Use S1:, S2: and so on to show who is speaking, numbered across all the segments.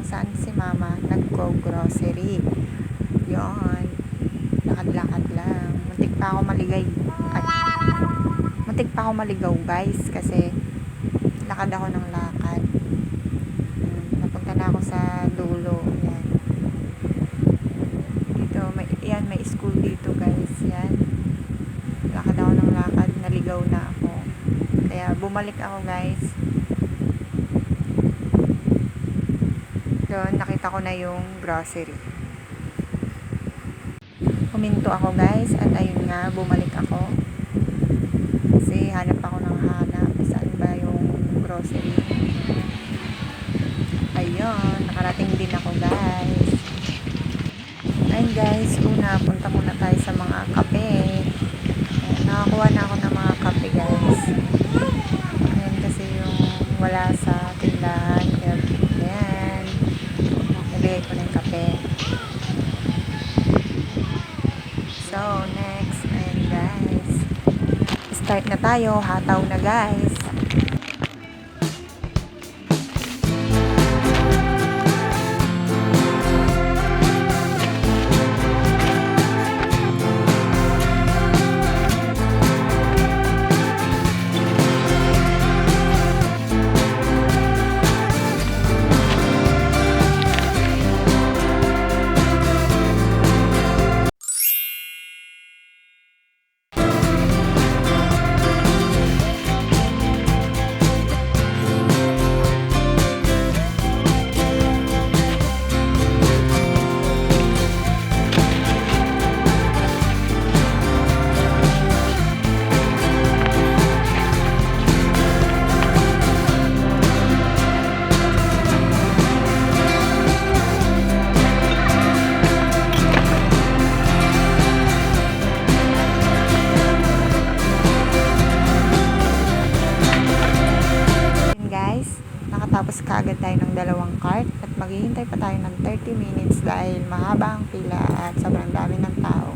S1: saan si mama nagko-grocery. Yon, lakad-lakad lang. Muntik pa ako maligay. At muntik pa ako maligaw guys kasi lakad ako ng lakad. Napunta na ako sa dulo. Yan. Dito, may school dito guys. Yan. Lakad ako ng lakad. Naligaw na ako. Kaya bumalik ako guys. Doon, nakita ko na yung grocery. Huminto ako guys at ayun nga, bumalik ako. Kasi hanap ako ng hanap. Saan ba yung grocery? Ayun, nakarating din ako guys. Ayun guys, una, punta muna tayo sa mga kape. Ayan, nakakuha na ako ng mga kape guys. Ayan kasi yung wala sa tindahan. Ayan, nabigay ko na yung kape. So, next, ayan guys. Start na tayo, hataw na guys. Nakatapos kaagad tayo ng dalawang cart at maghihintay pa tayo ng 30 minutes dahil mahaba ang pila at sobrang dami ng tao.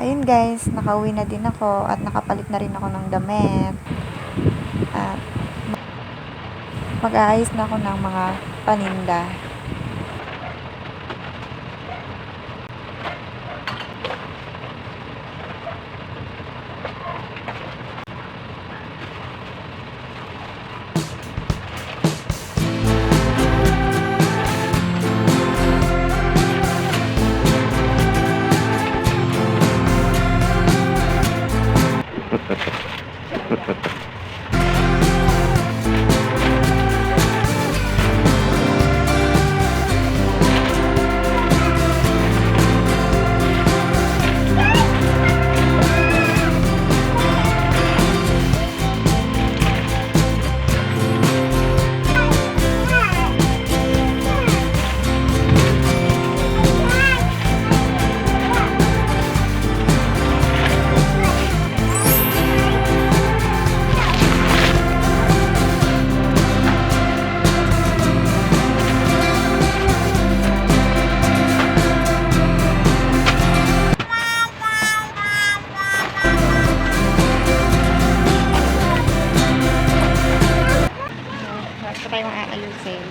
S1: Ayun guys, nakauwi na din ako at nakapalit na rin ako ng damit. At mag-aayos na ako ng mga paninda. Basta tayo maaayusin.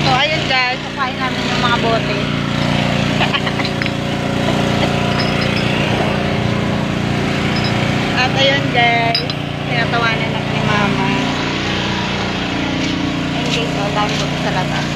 S1: So, ayun guys, sasayin namin yung mga bote. At ayun guys, tinatawanan natin ni mama. Ayun guys, so, dami bote sa labas.